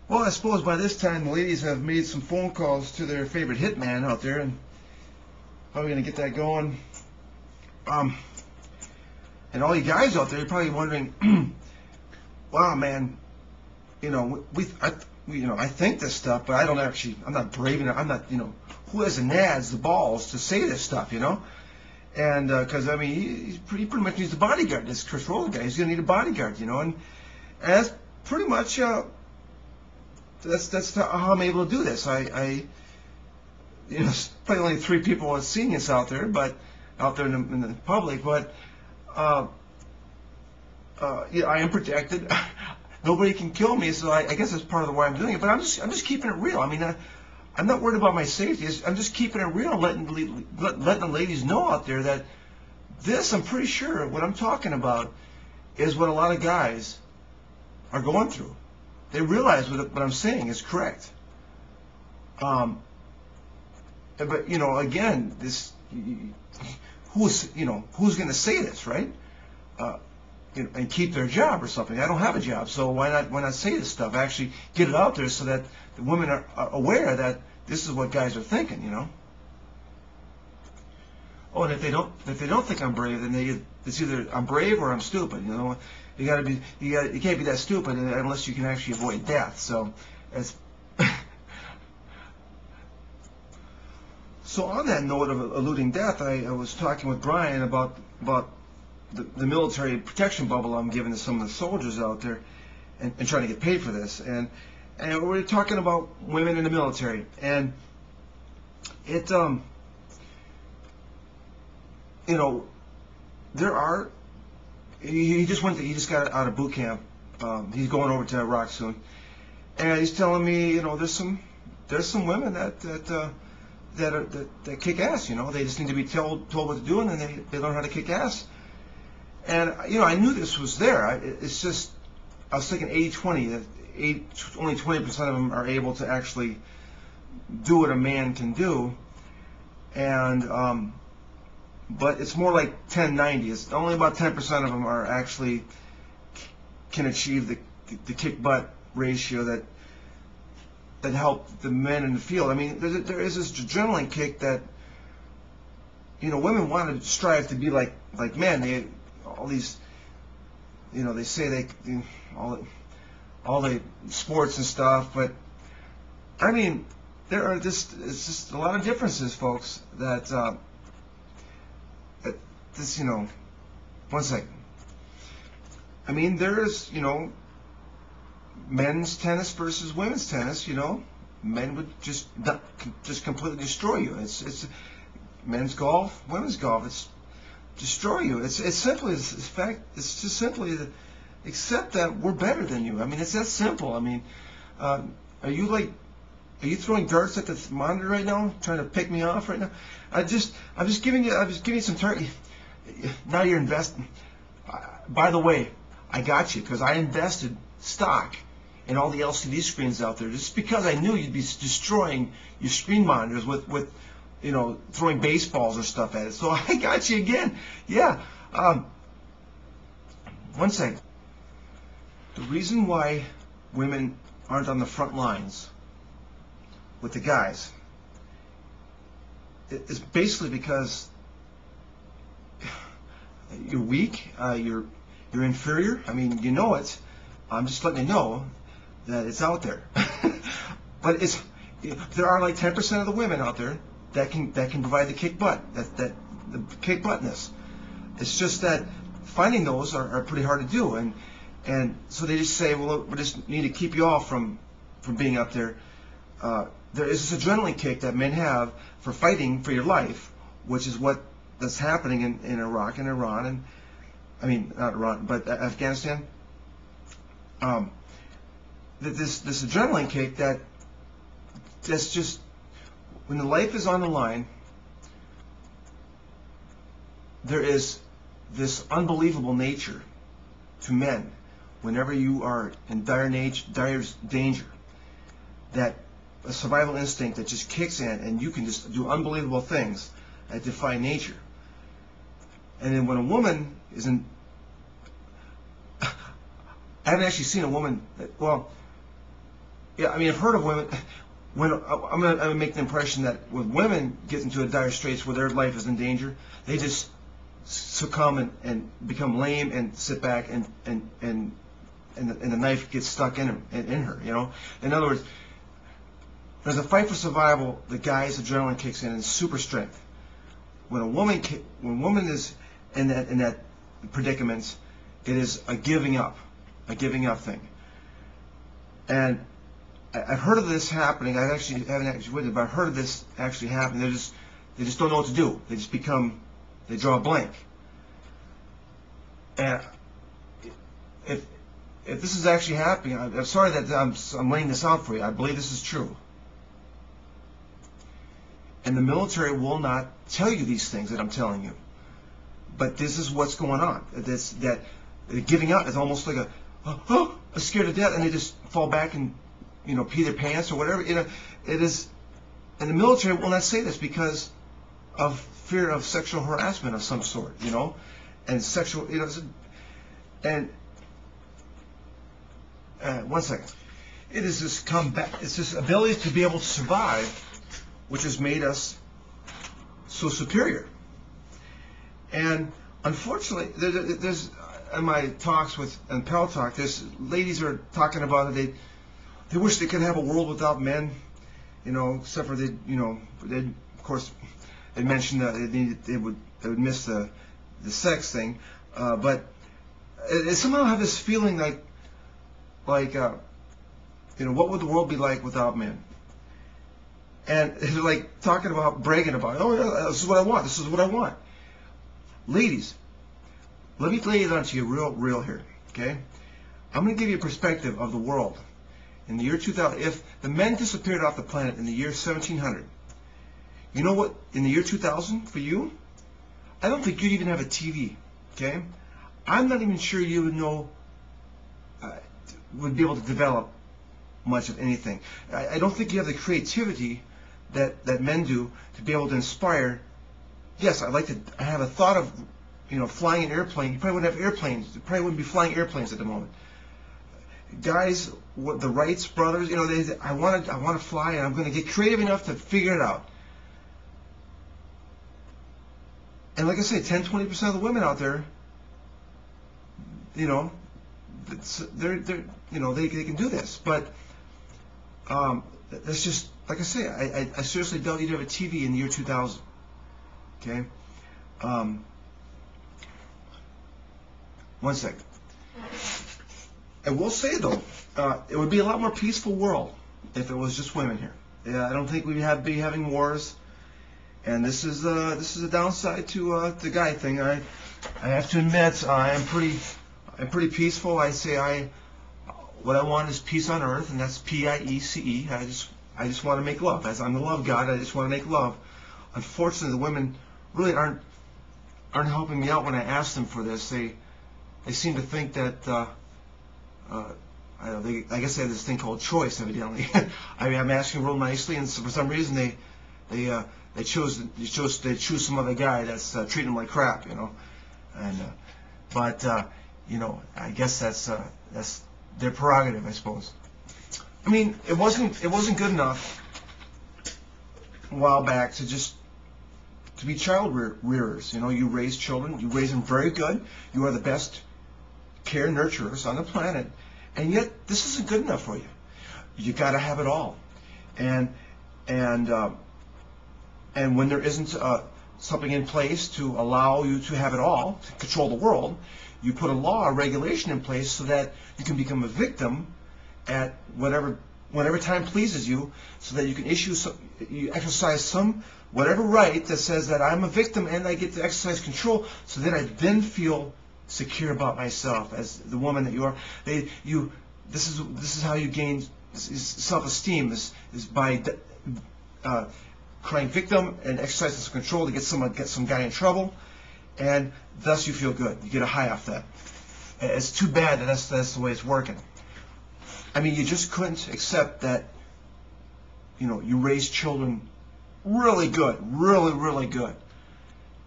Well, I suppose by this time the ladies have made some phone calls to their favorite hitman out there, and probably going to get that going. Um, and all you guys out there, you're probably wondering, wow, man, I think this stuff, but I don't actually, I'm not brave enough, I'm not, who has the nads, the balls to say this stuff. And, because, I mean, he pretty much needs a bodyguard, this Chris Roller guy, he's going to need a bodyguard. And that's pretty much, that's how I'm able to do this. Probably only 3 people have seen this out there, in the public, but yeah, I am protected. Nobody can kill me, so I guess that's part of why I'm doing it. But I'm just keeping it real. I mean, I'm not worried about my safety. I'm just keeping it real, letting the ladies know out there that this, I'm pretty sure, what I'm talking about is what a lot of guys are going through. They realize what I'm saying is correct. But again, this who's going to say this, right? And keep their job or something. I don't have a job, so why not say this stuff? Actually, get it out there so that the women are aware that this is what guys are thinking. Oh, and if they don't think I'm brave, then it's either I'm brave or I'm stupid. You can't be that stupid unless you can actually avoid death. So it's so on that note of eluding death, I was talking with Brian about the military protection bubble I'm giving to some of the soldiers out there, and trying to get paid for this, and we're talking about women in the military, and it there are he just got out of boot camp. He's going over to Iraq soon, and he's telling me there's some women that kick ass. They just need to be told what to do, and then they learn how to kick ass. And I knew this was there. It's just I was thinking 80-20. That only 20% of them are able to actually do what a man can do, and but it's more like 10-90. It's only about 10% of them are actually can achieve the kick butt ratio that help the men in the field. I mean, there is this adrenaline kick that women want to strive to be like men. They all these they say all the sports and stuff, but I mean it's just a lot of differences, folks. That this one second. I mean, there's men's tennis versus women's tennis. Men would just completely destroy you. It's men's golf, women's golf. It's destroy you. It's simply it's fact. It's just simply accept that we're better than you. I mean, it's that simple. I mean, are you throwing darts at the monitor right now, trying to pick me off right now? I'm just giving you some target. Now you're investing. By the way, I got you because I invested stock in all the LCD screens out there just because I knew you'd be destroying your screen monitors with throwing baseballs or stuff at it. So I got you again. Yeah. One second. The reason why women aren't on the front lines with the guys is basically because you're weak, you're inferior. I mean, it. I'm just letting you know that it's out there. But there are like 10% of the women out there that can provide the kick butt, the kick buttness. It's just that finding those are pretty hard to do, and so they just say, well, we just need to keep you off from being up there. There is this adrenaline kick that men have for fighting for your life, which is that's happening in Iraq and Iran, and I mean not Iran, but Afghanistan. This adrenaline kick that's just when the life is on the line, there is this unbelievable nature to men whenever you are in dire danger, that a survival instinct that just kicks in and you can just do unbelievable things that defy nature. And then when a woman isn't, I haven't actually seen a woman yeah, I mean, I've heard of women. When I'm gonna make the impression that when women get into a dire straits where their life is in danger, they just succumb and become lame and sit back and the knife gets stuck in her. You know, in other words, there's a fight for survival. The guy's adrenaline kicks in and super strength. When a woman is in that predicament, it is a giving up thing. And I've heard of this happening. I haven't actually witnessed it, but I've heard of this actually happening. They just don't know what to do. They draw a blank. And if this is actually happening, I'm sorry that I'm laying this out for you. I believe this is true. And the military will not tell you these things that I'm telling you. But this is what's going on. That giving up is almost like a scared to death, and they just fall back and pee their pants or whatever. It is, and the military will not say this because of fear of sexual harassment of some sort, and sexual, and one second. It is this comeback. It's this ability to be able to survive, which has made us so superior. And unfortunately, there's in my talks and Pal Talk, there's ladies are talking about it. They wish they could have a world without men, except for they of course they mentioned that they would miss the sex thing, but it somehow have this feeling like what would the world be like without men? And they're like talking about, bragging about, oh yeah, this is what I want. This is what I want. Ladies, let me lay it on to you real here, okay? I'm going to give you a perspective of the world. In the year 2000, if the men disappeared off the planet in the year 1700, you know what, in the year 2000, for you, I don't think you'd even have a TV, okay? I'm not even sure you would be able to develop much of anything. I don't think you have the creativity that men do to be able to inspire. Yes, I have a thought of, flying an airplane. You probably wouldn't have airplanes. You probably wouldn't be flying airplanes at the moment. Guys, the Wrights brothers, I want to fly, and I'm going to get creative enough to figure it out. And like I say, 10-20% of the women out there, they can do this. But that's just, like I say, I seriously doubt you'd have a TV in the year 2000. Okay. One second. I will say though, it would be a lot more peaceful world if it was just women here. Yeah, I don't think we'd be having wars. And this is a downside to the guy thing. I have to admit, I'm pretty peaceful. I say what I want is peace on earth, and that's P-I-E-C-E. I just want to make love. As I'm the love God, I just want to make love. Unfortunately, the women really aren't helping me out when I ask them for this. They seem to think that I guess they have this thing called choice, evidently. I mean, I'm asking real nicely, and for some reason they choose some other guy that's treating them like crap, And but I guess that's their prerogative, I suppose. I mean, it wasn't good enough a while back to be child rearers. You raise children, you raise them very good. You are the best care nurturers on the planet, and yet this isn't good enough for you. You got to have it all, and when there isn't something in place to allow you to have it all, to control the world, you put a law or regulation in place so that you can become a victim at whatever time pleases you, so that you can you exercise some whatever right that says that I'm a victim and I get to exercise control, so that I then feel secure about myself as the woman that you are. This is how you gain self-esteem, is by crying victim and exercising some control to get some guy in trouble, and thus you feel good. You get a high off that. It's too bad that that's the way it's working. I mean, you just couldn't accept that. You raise children really good, really good,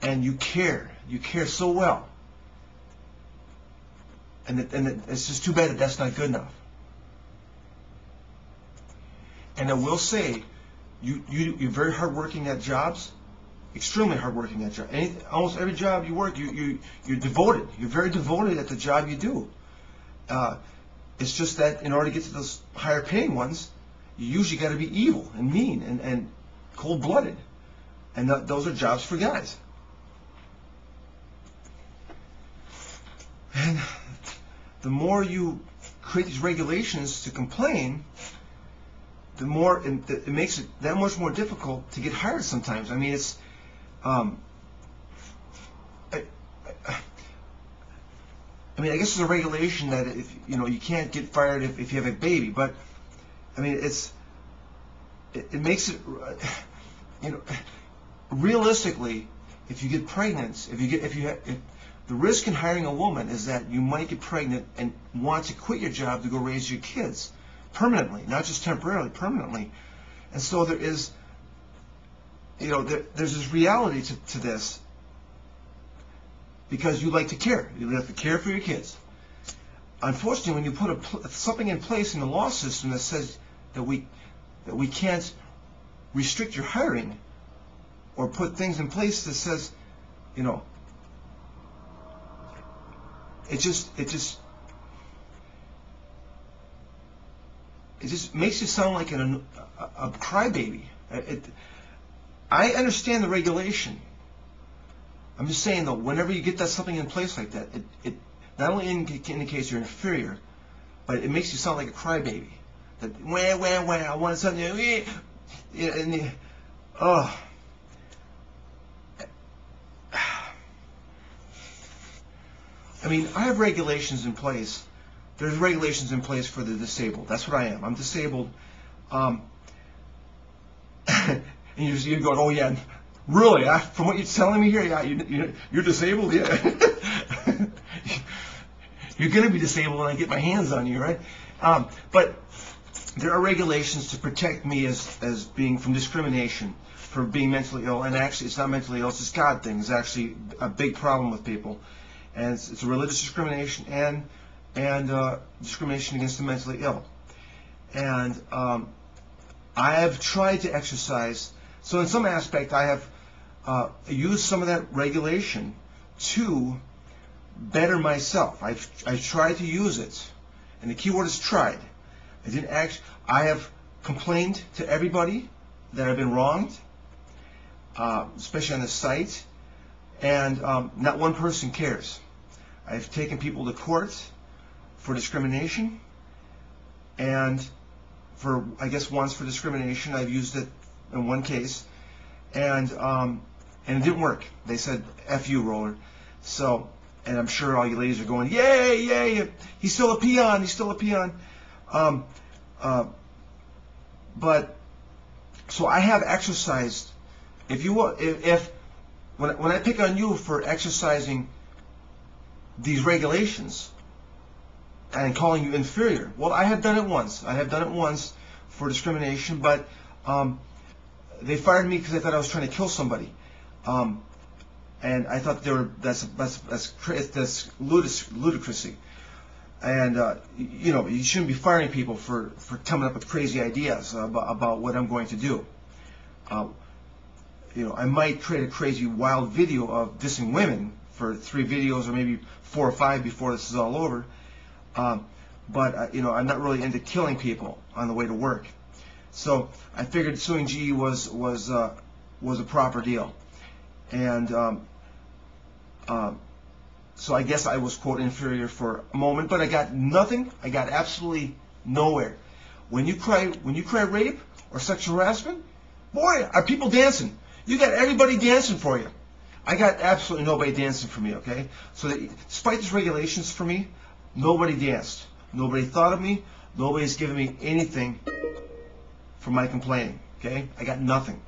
and you care so well, and it's just too bad that that's not good enough. And I will say, you're very hardworking at jobs, extremely hardworking at jobs. Almost every job you work, you're devoted. You're very devoted at the job you do. It's just that in order to get to those higher paying ones, you usually got to be evil and mean and cold-blooded. And those are jobs for guys. And the more you create these regulations to complain, the more it makes it that much more difficult to get hired sometimes. I mean, it's I guess there's a regulation that if you can't get fired if you have a baby, but I mean it makes it realistically, if you get pregnant, if the risk in hiring a woman is that you might get pregnant and want to quit your job to go raise your kids permanently, not just temporarily, permanently. And so there is, there's this reality to this, because you like to care. You like to care for your kids. Unfortunately, when you put something in place in the law system that says that we can't restrict your hiring, or put things in place that says, it just makes you sound like a crybaby. I understand the regulation. I'm just saying, though, whenever you get something in place like that, it not only indicates you're inferior, but it makes you sound like a crybaby. That I want something, and I mean, I have regulations in place. There's regulations in place for the disabled. That's what I am. I'm disabled. And you're going, oh yeah, really? From what you're telling me here, yeah, you're disabled? Yeah. You're going to be disabled when I get my hands on you, right? But there are regulations to protect me as being from discrimination, for being mentally ill. And actually, it's not mentally ill, it's this God thing. It's actually a big problem with people. And it's a religious discrimination and discrimination against the mentally ill. And I have tried to exercise, so in some aspect I have used some of that regulation to better myself. I've tried to use it, and the key word is tried. I have complained to everybody that I've been wronged, especially on the site, and not one person cares. I've taken people to court for discrimination, and I guess once for discrimination. I've used it in one case, and it didn't work. They said, "F you, roller." So, and I'm sure all you ladies are going, "Yay, yay! He's still a peon. He's still a peon." But so I have exercised. When I pick on you for exercising these regulations and calling you inferior, well, I have done it once. I have done it once for discrimination, but they fired me because they thought I was trying to kill somebody, and I thought that's ludicrousy. And you shouldn't be firing people for coming up with crazy ideas about what I'm going to do. I might create a crazy wild video of dissing women for 3 videos or maybe 4 or 5 before this is all over. But I'm not really into killing people on the way to work. So I figured suing GE was a proper deal. And so I guess I was, quote, inferior for a moment, but I got nothing. I got absolutely nowhere. When you cry rape or sexual harassment, boy, are people dancing. You got everybody dancing for you. I got absolutely nobody dancing for me, okay? So despite these regulations for me, nobody danced. Nobody thought of me. Nobody's given me anything for my complaining, okay? I got nothing.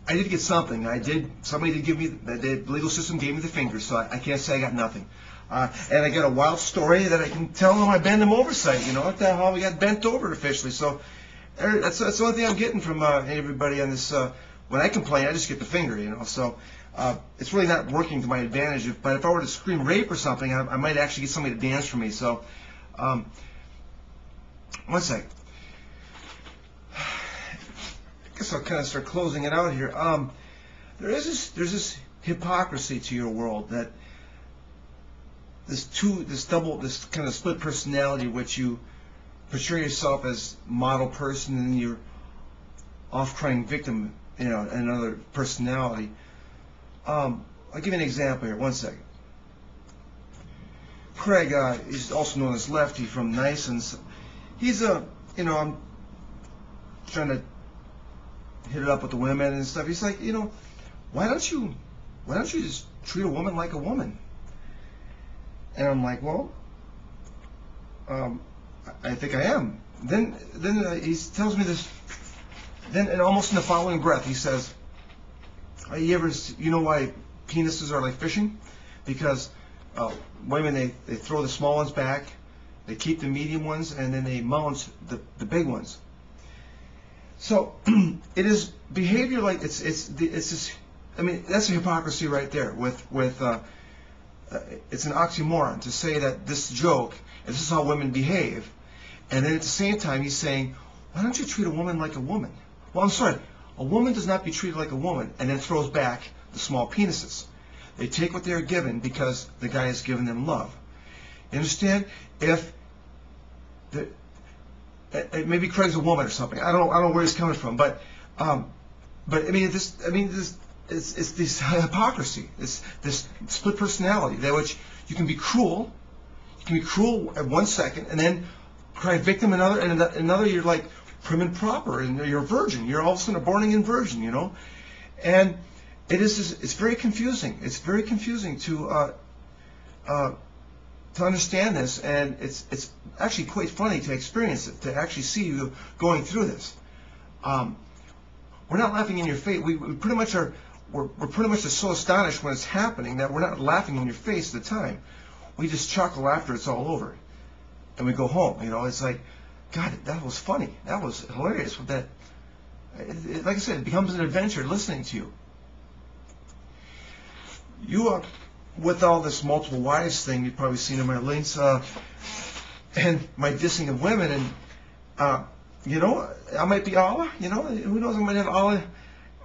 I did get something. Somebody did give me, the legal system gave me the finger, so I can't say I got nothing. And I got a wild story that I can tell on my Bend 'em Over site, what the hell, we got bent over officially. So that's the only thing I'm getting from everybody on this. When I complain, I just get the finger, So it's really not working to my advantage. But if I were to scream rape or something, I might actually get somebody to dance for me. So One second. I guess I'll kind of start closing it out here. There's this hypocrisy to your world, that this kind of split personality, which you portray yourself as model person and you're off crying victim, another personality. I'll give you an example here. One second. Craig, he's also known as Lefty from Nice, and he's I'm trying to hit it up with the women and stuff. He's like, why don't you just treat a woman like a woman? And I'm like, well, I think I am. Then he tells me this. Then, and almost in the following breath, he says, you know why penises are like fishing? Because women, they throw the small ones back, they keep the medium ones, and then they mount the big ones. So it is behavior like it's this. I mean, that's a hypocrisy right there. It's an oxymoron to say that this joke, and this is how women behave, and then at the same time he's saying, why don't you treat a woman like a woman? Well, I'm sorry, a woman does not be treated like a woman and then throws back the small penises. They take what they're given because the guy has given them love. You understand? Maybe Craig's a woman or something. I don't know where he's coming from, but I mean it's this hypocrisy, this split personality, that which you can be cruel. You can be cruel at 1 second and then cry victim another, and another you're like prim and proper, and you're a virgin. You're all of a sudden a born-again virgin, And it's very confusing. It's very confusing to understand this, and it's actually quite funny to experience it, to actually see you going through this. We're not laughing in your face. We pretty much are. We're pretty much just so astonished when it's happening that we're not laughing in your face at the time. We just chuckle after it's all over, and we go home. It's like, God, that was funny. That was hilarious. Like I said, it becomes an adventure listening to you. You with all this multiple wives thing, you've probably seen in my links, and my dissing of women, and I might be Allah. Who knows? I might have Allah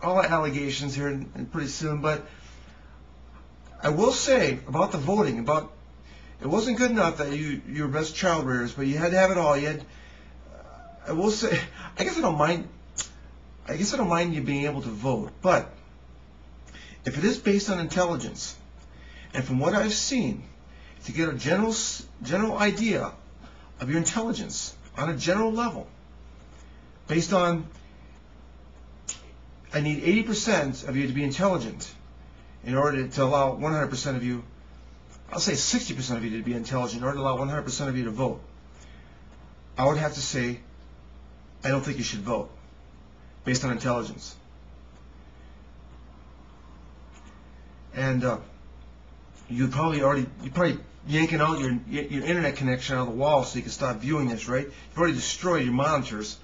allegations here and pretty soon. But I will say about the voting, it wasn't good enough that you were best child rearers, but you had to have it all. I will say, I guess I don't mind you being able to vote, but if it is based on intelligence, and from what I've seen, to get a general idea of your intelligence on a general level, based on, I need 80% of you to be intelligent in order to allow 100% of you, I'll say 60% of you to be intelligent in order to allow 100% of you to vote. I would have to say, I don't think you should vote based on intelligence. And you're probably yanking out your internet connection out of the wall so you can stop viewing this, right? You've already destroyed your monitors,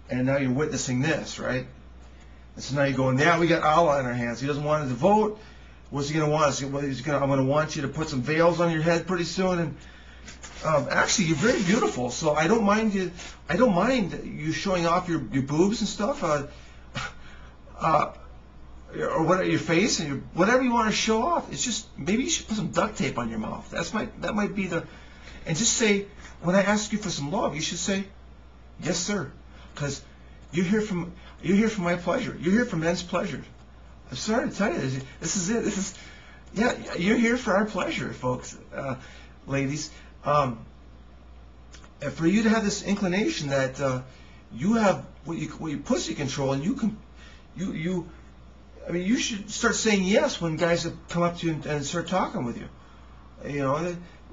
and now you're witnessing this, right? And so now you're going, yeah, we got Allah in our hands. He doesn't want us to vote. What's he going to want? I'm going to want you to put some veils on your head pretty soon. And actually, you're very beautiful, so I don't mind you showing off your boobs and stuff, or whatever, your face and whatever you want to show off. It's just, maybe you should put some duct tape on your mouth. That might be and just say, when I ask you for some love, you should say, yes, sir, because you're here for my pleasure. You're here for men's pleasure. I'm sorry to tell you, this is it. Yeah, you're here for our pleasure, folks, ladies. And for you to have this inclination that you have what you pussy control, and you should start saying yes when guys have come up to you and start talking with you.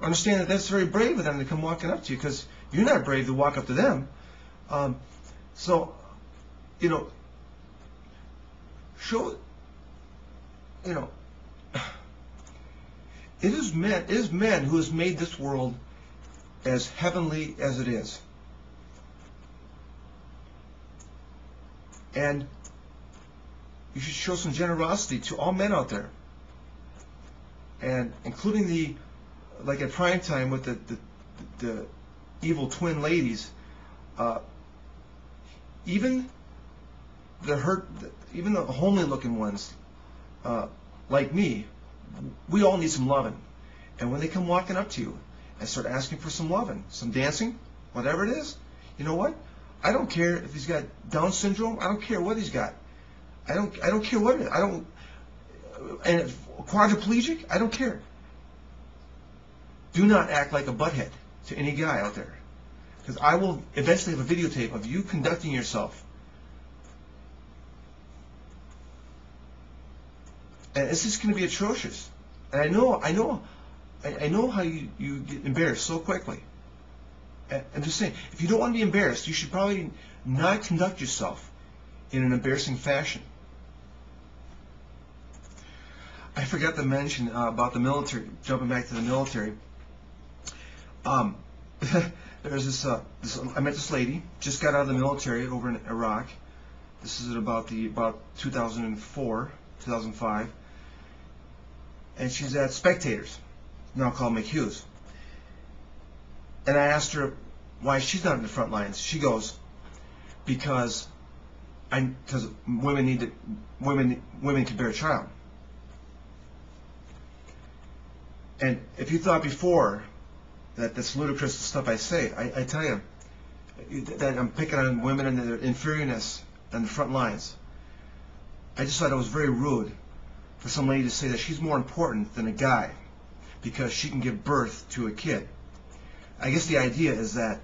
Understand that that's very brave of them to come walking up to you, because you're not brave to walk up to them. So, show. It is men who has made this world as heavenly as it is. And you should show some generosity to all men out there, and including like at prime time with the evil twin ladies, even even the homely looking ones, like me, we all need some loving. And when they come walking up to you and start asking for some loving, some dancing, whatever it is, you know what? I don't care if he's got Down syndrome. I don't care what he's got. I don't care what it is. And if quadriplegic, I don't care. Do not act like a butthead to any guy out there, because I will eventually have a videotape of you conducting yourself. And it's just going to be atrocious. And I know how you get embarrassed so quickly. I'm just saying, if you don't want to be embarrassed, you should probably not conduct yourself in an embarrassing fashion. I forgot to mention about the military, jumping back to the military. There's this, I met this lady, just got out of the military over in Iraq. This is about 2004, 2005. And she's at Spectators, now called McHugh's. And I asked her why she's not in the front lines. She goes, because women can bear a child. And if you thought before that that's ludicrous stuff I say, I tell you that I'm picking on women and their inferiorness on the front lines. I just thought it was very rude for some lady to say that she's more important than a guy because she can give birth to a kid. I guess the idea is that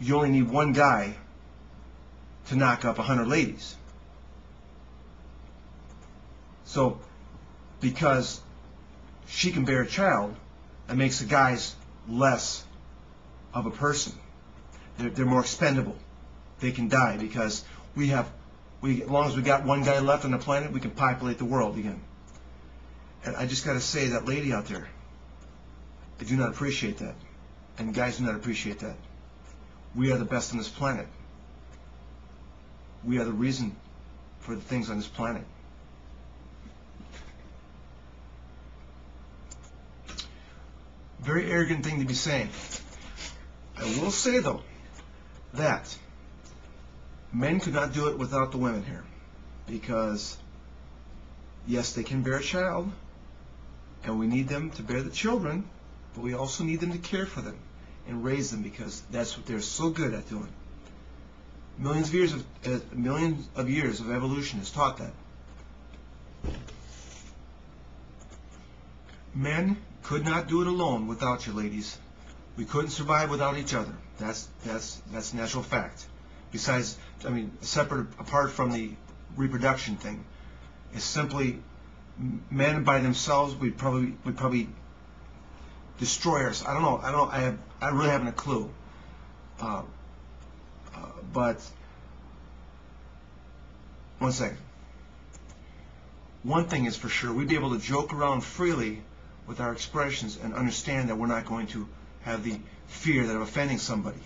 you only need one guy to knock up 100 ladies. So, because she can bear a child, that makes the guys less of a person. They're more expendable. They can die because as long as we got one guy left on the planet, we can populate the world again. And I just got to say, that lady out there, I do not appreciate that. And guys do not appreciate that. We are the best on this planet. We are the reason for the things on this planet. Very arrogant thing to be saying. I will say, though, that men could not do it without the women here. Because, yes, they can bear a child, and we need them to bear the children, but we also need them to care for them and raise them, because that's what they're so good at doing. Millions of years of evolution has taught that. Men could not do it alone without you, ladies. We couldn't survive without each other. That's a natural fact. Besides, I mean, apart from the reproduction thing, it's simply men by themselves. We'd probably destroy us. I don't know. I really haven't a clue. But one second. One thing is for sure: we'd be able to joke around freely with our expressions and understand that we're not going to have the fear that of offending somebody.